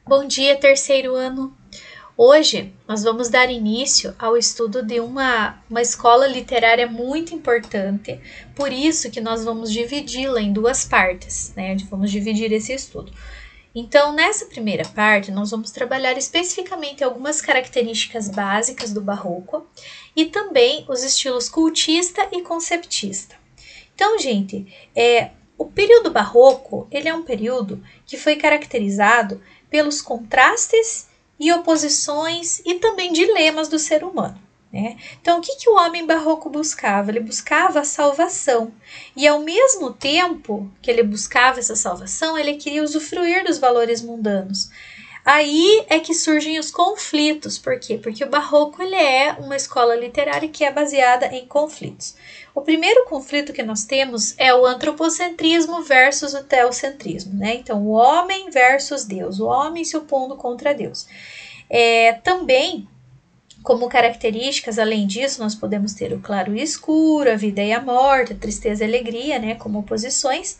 Bom dia, terceiro ano. Hoje nós vamos dar início ao estudo de uma escola literária muito importante, por isso que nós vamos dividi-la em duas partes, né? Vamos dividir esse estudo. Então, nessa primeira parte, nós vamos trabalhar especificamente algumas características básicas do barroco e também os estilos cultista e conceptista. Então, gente, o período barroco ele é um período que foi caracterizado pelos contrastes e oposições e também dilemas do ser humano. Né? Então, o que o homem barroco buscava? Ele buscava a salvação. E ao mesmo tempo que ele buscava essa salvação, ele queria usufruir dos valores mundanos. Aí é que surgem os conflitos. Por quê? Porque o barroco ele é uma escola literária que é baseada em conflitos. O primeiro conflito que nós temos é o antropocentrismo versus o teocentrismo, né? Então, o homem versus Deus, o homem se opondo contra Deus. Também, como características, além disso, nós podemos ter o claro e escuro, a vida e a morte, a tristeza e a alegria, né? Como oposições.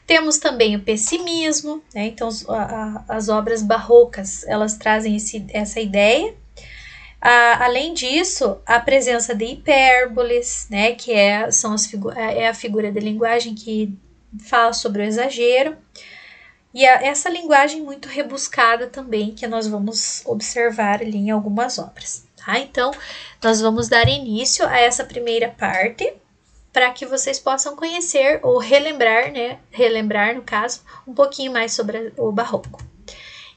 Temos também o pessimismo, né? Então as obras barrocas, elas trazem essa ideia. Além disso, a presença de hipérboles, né? Que é a figura de linguagem que fala sobre o exagero. E essa linguagem muito rebuscada também, que nós vamos observar ali em algumas obras. Tá? Então, nós vamos dar início a essa primeira parte, para que vocês possam conhecer ou relembrar, né? Relembrar, no caso, um pouquinho mais sobre o barroco.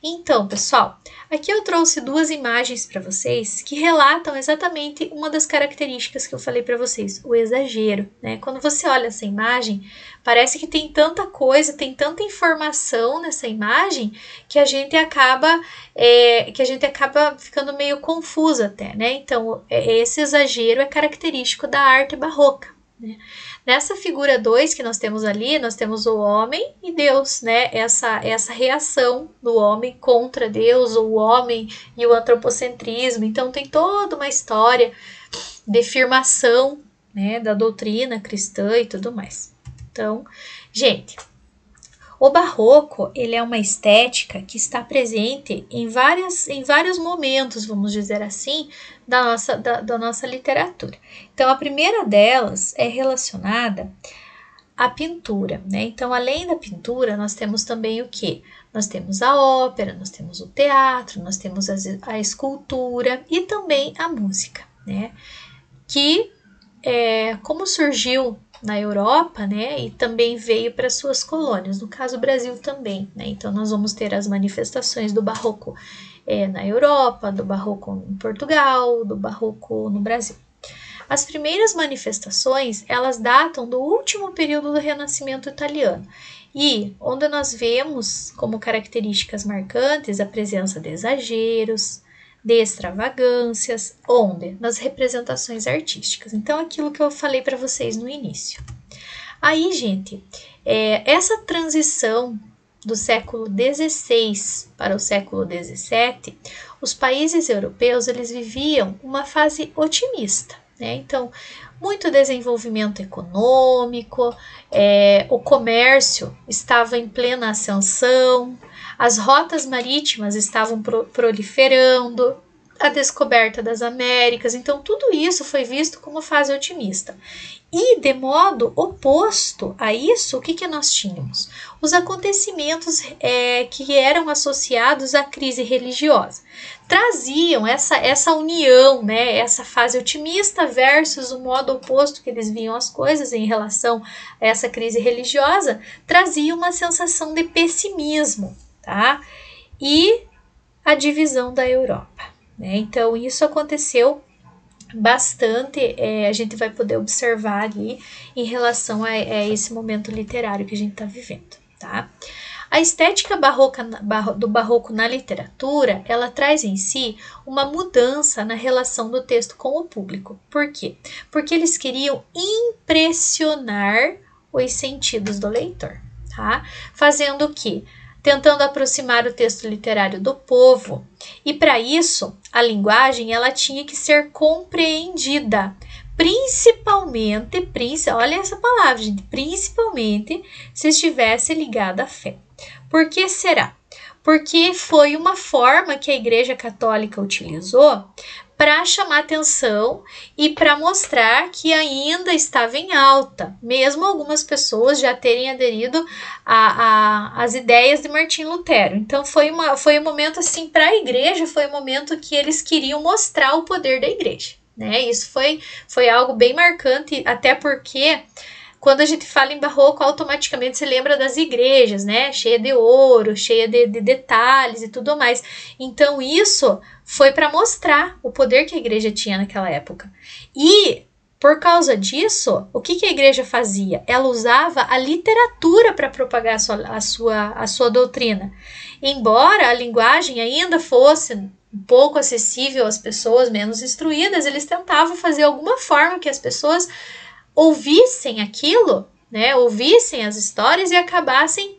Então, pessoal, aqui eu trouxe duas imagens para vocês que relatam exatamente uma das características que eu falei para vocês, o exagero, né? Quando você olha essa imagem, parece que tem tanta coisa, tem tanta informação nessa imagem que a gente acaba ficando meio confusa até, né? Então, esse exagero é característico da arte barroca. Né? Nessa figura 2 que nós temos ali, nós temos o homem e Deus, né? Essa reação do homem contra Deus, o homem e o antropocentrismo. Então tem toda uma história de firmação, né, da doutrina cristã e tudo mais. Então, gente, o barroco ele é uma estética que está presente em vários momentos, vamos dizer assim, da nossa literatura. Então, a primeira delas é relacionada à pintura, né? Então, além da pintura, nós temos também o quê? Nós temos a ópera, nós temos o teatro, nós temos a escultura e também a música, né? Que, como surgiu na Europa, né, e também veio para suas colônias, no caso o Brasil também, né, então nós vamos ter as manifestações do barroco na Europa, do barroco em Portugal, do barroco no Brasil. As primeiras manifestações, elas datam do último período do Renascimento italiano, e onde nós vemos como características marcantes a presença de exageros, de extravagâncias, onde? Nas representações artísticas. Então, aquilo que eu falei para vocês no início. Aí, gente, essa transição do século XVI para o século XVII, os países europeus eles viviam uma fase otimista, né? Então, muito desenvolvimento econômico, o comércio estava em plena ascensão, as rotas marítimas estavam proliferando, a descoberta das Américas, então tudo isso foi visto como fase otimista. E de modo oposto a isso, o que nós tínhamos? Os acontecimentos que eram associados à crise religiosa. Traziam essa união, né, essa fase otimista versus o modo oposto que eles viam as coisas em relação a essa crise religiosa, trazia uma sensação de pessimismo, tá? E a divisão da Europa, né? Então, isso aconteceu bastante, a gente vai poder observar ali em relação a esse momento literário que a gente está vivendo, tá? A estética do barroco na literatura, ela traz em si uma mudança na relação do texto com o público. Por quê? Porque eles queriam impressionar os sentidos do leitor, tá? Fazendo o quê? Tentando aproximar o texto literário do povo, e para isso a linguagem ela tinha que ser compreendida, principalmente, olha essa palavra, gente, principalmente se estivesse ligada à fé. Por que será? porque foi uma forma que a Igreja Católica utilizou para chamar atenção e para mostrar que ainda estava em alta, mesmo algumas pessoas já terem aderido às ideias de Martim Lutero. Então foi um momento assim, para a igreja, foi um momento que eles queriam mostrar o poder da igreja, né? Isso foi algo bem marcante, até porque quando a gente fala em barroco, automaticamente se lembra das igrejas, né? Cheia de ouro, cheia de detalhes e tudo mais. Então, isso foi para mostrar o poder que a igreja tinha naquela época. E, por causa disso, o que a igreja fazia? Ela usava a literatura para propagar a sua doutrina. Embora a linguagem ainda fosse um pouco acessível às pessoas menos instruídas, eles tentavam fazer alguma forma que as pessoas ouvissem aquilo, né, ouvissem as histórias e acabassem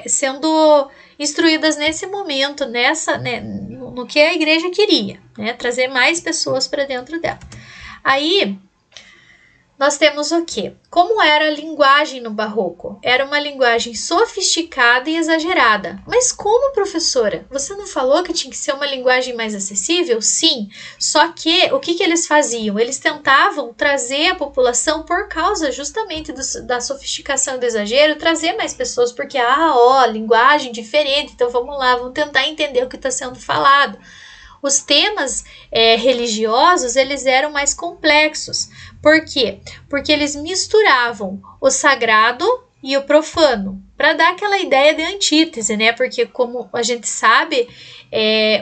sendo instruídas nesse momento, né, no que a igreja queria, né, trazer mais pessoas para dentro dela. Aí, nós temos o quê? Como era a linguagem no barroco? Era uma linguagem sofisticada e exagerada. Mas como, professora? Você não falou que tinha que ser uma linguagem mais acessível? Sim, só que o que eles faziam? Eles tentavam trazer a população por causa justamente da sofisticação e do exagero, trazer mais pessoas, porque, linguagem diferente, então vamos lá, vamos tentar entender o que está sendo falado. Os temas religiosos, eles eram mais complexos. Por quê? Porque eles misturavam o sagrado e o profano, para dar aquela ideia de antítese, né? Porque, como a gente sabe,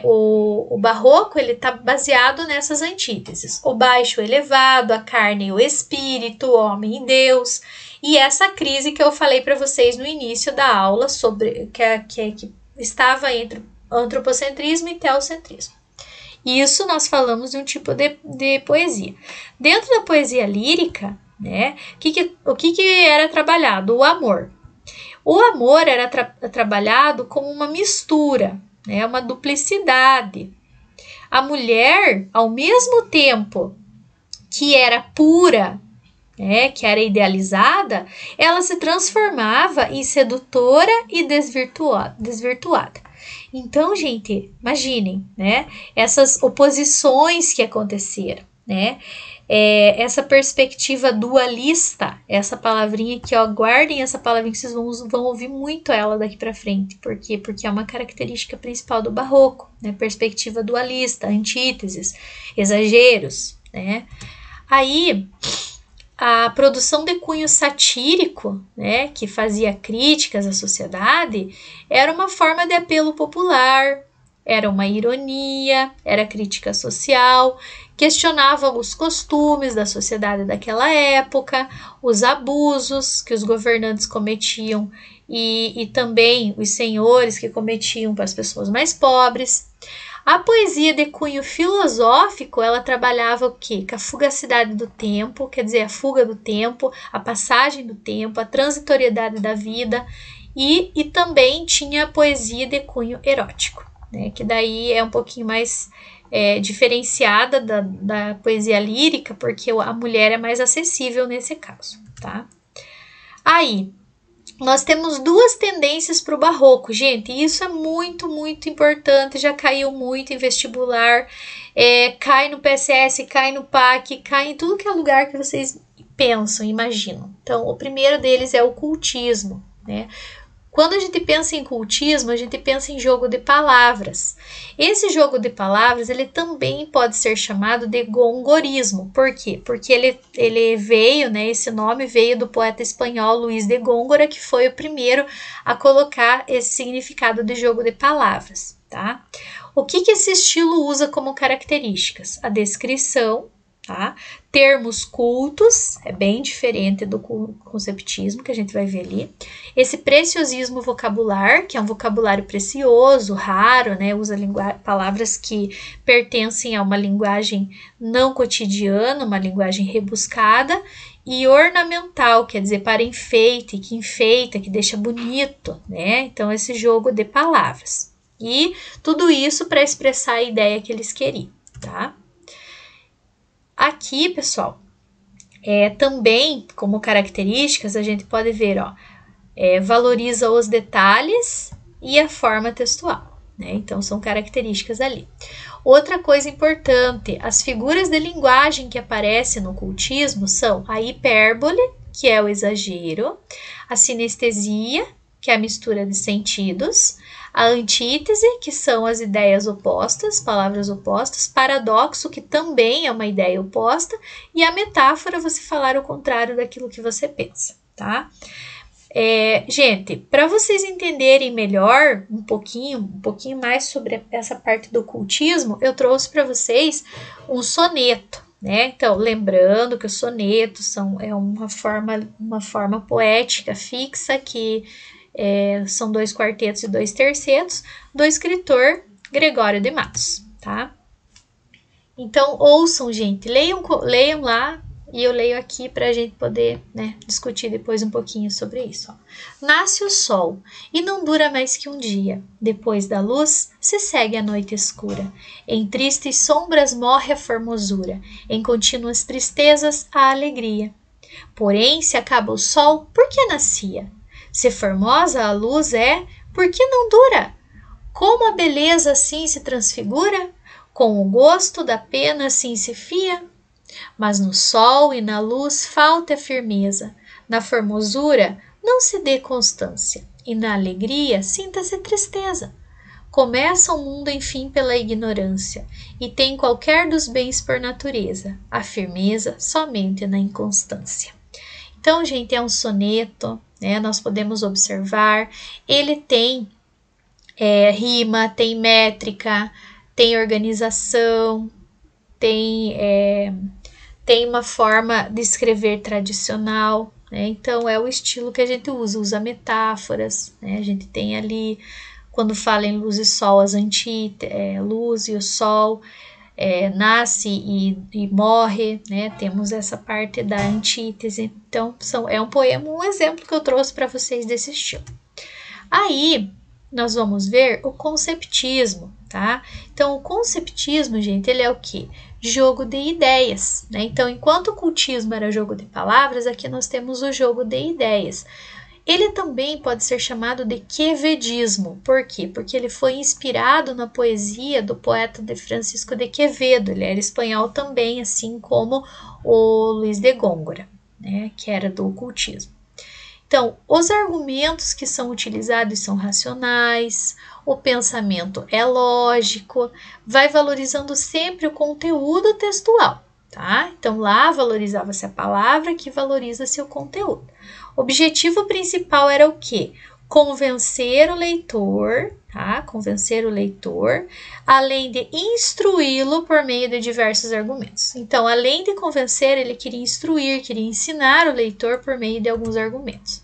o barroco ele está baseado nessas antíteses. O baixo, o elevado, a carne e o espírito, o homem e Deus. E essa crise que eu falei para vocês no início da aula, sobre que estava entre antropocentrismo e teocentrismo. Isso nós falamos de um tipo de poesia. Dentro da poesia lírica, né, o que era trabalhado? O amor. O amor era trabalhado como uma mistura, né, uma duplicidade. A mulher, ao mesmo tempo que era pura, né, que era idealizada, ela se transformava em sedutora e desvirtuada. Então, gente, imaginem, né, essas oposições que aconteceram, né, essa perspectiva dualista, essa palavrinha aqui, ó, guardem essa palavrinha que vocês vão ouvir muito ela daqui para frente. Por quê? Porque é uma característica principal do barroco, né, perspectiva dualista, antíteses, exageros, né. Aí, a produção de cunho satírico, né, que fazia críticas à sociedade, era uma forma de apelo popular, era uma ironia, era crítica social, questionava os costumes da sociedade daquela época, os abusos que os governantes cometiam e também os senhores que cometiam para as pessoas mais pobres. A poesia de cunho filosófico, ela trabalhava o quê? Com a fugacidade do tempo, quer dizer, a fuga do tempo, a passagem do tempo, a transitoriedade da vida, e também tinha a poesia de cunho erótico, né? Que daí é um pouquinho mais diferenciada da poesia lírica, porque a mulher é mais acessível nesse caso, tá? Aí, nós temos duas tendências para o barroco, gente, e isso é muito, muito importante, já caiu muito em vestibular, cai no PSS, cai no PAC, cai em tudo que é lugar que vocês pensam, imaginam. Então, o primeiro deles é o cultismo, né? Quando a gente pensa em cultismo, a gente pensa em jogo de palavras. Esse jogo de palavras, ele também pode ser chamado de gongorismo. Por quê? Porque ele veio, né, esse nome veio do poeta espanhol Luís de Góngora, que foi o primeiro a colocar esse significado de jogo de palavras, tá? O que esse estilo usa como características? A descrição, tá? Termos cultos, é bem diferente do conceptismo que a gente vai ver ali. Esse preciosismo vocabular, que é um vocabulário precioso, raro, né? Usa palavras que pertencem a uma linguagem não cotidiana, uma linguagem rebuscada. E ornamental, quer dizer, para enfeite, que enfeita, que deixa bonito, né? Então, esse jogo de palavras. E tudo isso para expressar a ideia que eles queriam, tá? Aqui, pessoal, também como características, a gente pode ver, ó, valoriza os detalhes e a forma textual, né? Então, são características ali. Outra coisa importante, as figuras de linguagem que aparecem no cultismo são a hipérbole, que é o exagero, a sinestesia, que é a mistura de sentidos, a antítese, que são as ideias opostas, palavras opostas, paradoxo, que também é uma ideia oposta, e a metáfora, você falar o contrário daquilo que você pensa, tá? Gente, para vocês entenderem melhor um pouquinho mais sobre essa parte do cultismo, eu trouxe para vocês um soneto, né? Então, lembrando que os sonetos é uma forma poética fixa que são 2 quartetos e 2 tercetos do escritor Gregório de Matos, tá? Então, ouçam, gente, leiam lá e eu leio aqui para a gente poder, né, discutir depois um pouquinho sobre isso. Ó. Nasce o sol e não dura mais que um dia. Depois da luz se segue a noite escura. Em tristes sombras morre a formosura. Em contínuas tristezas a alegria. Porém, se acaba o sol, por que nascia? Se formosa a luz é, por que não dura? Como a beleza assim se transfigura? Com o gosto da pena assim se fia? Mas no sol e na luz falta a firmeza, na formosura não se dê constância, e na alegria sinta-se tristeza. Começa o mundo, enfim, pela ignorância, e tem qualquer dos bens por natureza, a firmeza somente na inconstância. Então, gente, é um soneto, né? Nós podemos observar, ele tem rima, tem métrica, tem organização, tem uma forma de escrever tradicional, né? Então é o estilo que a gente usa metáforas, né? A gente tem ali, quando fala em luz e sol, as luz e o sol, nasce e morre, né? Temos essa parte da antítese. Então é um poema, um exemplo que eu trouxe para vocês desse estilo. Aí nós vamos ver o conceptismo, tá? Então o conceptismo, gente, ele é o quê? Jogo de ideias, né? Então, enquanto o cultismo era jogo de palavras, aqui nós temos o jogo de ideias. Ele também pode ser chamado de quevedismo. Por quê? Porque ele foi inspirado na poesia do poeta de Francisco de Quevedo. Ele era espanhol também, assim como o Luís de Góngora, né? Que era do ocultismo. Então, os argumentos que são utilizados são racionais, o pensamento é lógico, vai valorizando sempre o conteúdo textual, tá? Então, lá valorizava-se a palavra, aqui valoriza-se o conteúdo. O objetivo principal era o quê? Convencer o leitor, tá? Convencer o leitor, além de instruí-lo por meio de diversos argumentos. Então, além de convencer, ele queria instruir, queria ensinar o leitor por meio de alguns argumentos.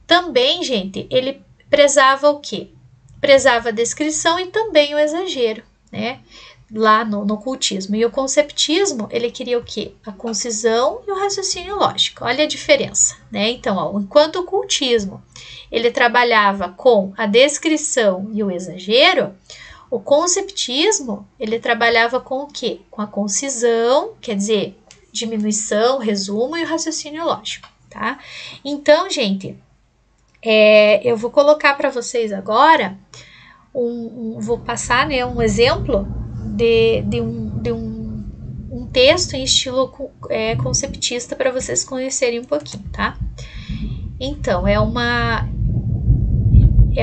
Também, gente, ele prezava o quê? Prezava a descrição e também o exagero, né? Lá no cultismo. E o conceptismo, ele queria o quê? A concisão e o raciocínio lógico. Olha a diferença, né? Então, ó, enquanto o cultismo, ele trabalhava com a descrição e o exagero, o conceptismo, ele trabalhava com o quê? Com a concisão, quer dizer, diminuição, resumo e o raciocínio lógico, tá? Então, gente, eu vou colocar para vocês agora, vou passar, né, um exemplo de um texto em estilo conceptista para vocês conhecerem um pouquinho, tá? Então, é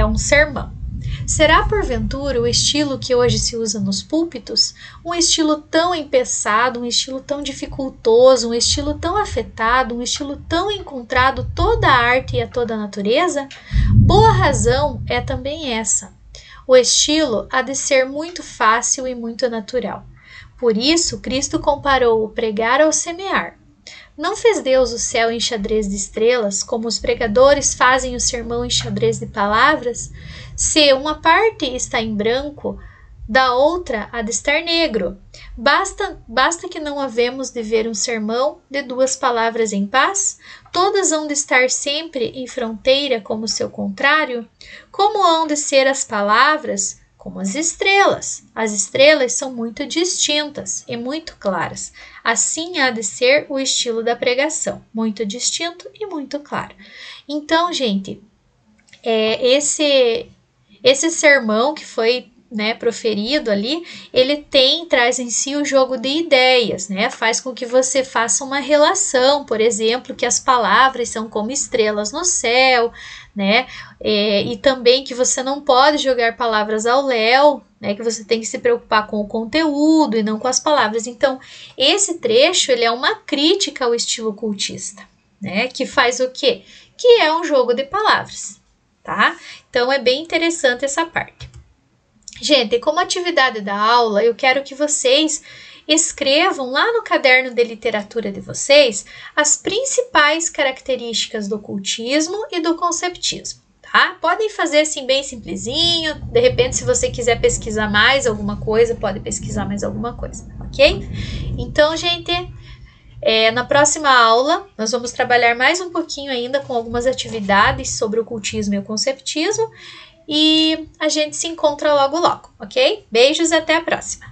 um sermão. Será, porventura, o estilo que hoje se usa nos púlpitos um estilo tão empeçado, um estilo tão dificultoso, um estilo tão afetado, um estilo tão encontrado toda a arte e a toda a natureza? Boa razão é também essa. O estilo há de ser muito fácil e muito natural. Por isso, Cristo comparou o pregar ao semear. Não fez Deus o céu em xadrez de estrelas, como os pregadores fazem o sermão em xadrez de palavras? Se uma parte está em branco, da outra há de estar negro. Basta que não havemos de ver um sermão de 2 palavras em paz? Todas hão de estar sempre em fronteira como seu contrário? Como hão de ser as palavras? Como as estrelas. As estrelas são muito distintas e muito claras. Assim há de ser o estilo da pregação, muito distinto e muito claro. Então, gente, Esse sermão que foi, né, proferido ali, ele traz em si o jogo de ideias, né? Faz com que você faça uma relação, por exemplo, que as palavras são como estrelas no céu, né? E também que você não pode jogar palavras ao léu, né? Que você tem que se preocupar com o conteúdo e não com as palavras. Então, esse trecho, ele é uma crítica ao estilo cultista, né? Que faz o quê? Que é um jogo de palavras, tá? Então, é bem interessante essa parte. Gente, como atividade da aula, eu quero que vocês escrevam lá no caderno de literatura de vocês as principais características do ocultismo e do conceptismo, tá? Podem fazer assim bem simplesinho, de repente se você quiser pesquisar mais alguma coisa, pode pesquisar mais alguma coisa, ok? Então, gente, na próxima aula nós vamos trabalhar mais um pouquinho ainda com algumas atividades sobre o ocultismo e o conceptismo, e a gente se encontra logo logo, ok? Beijos e até a próxima!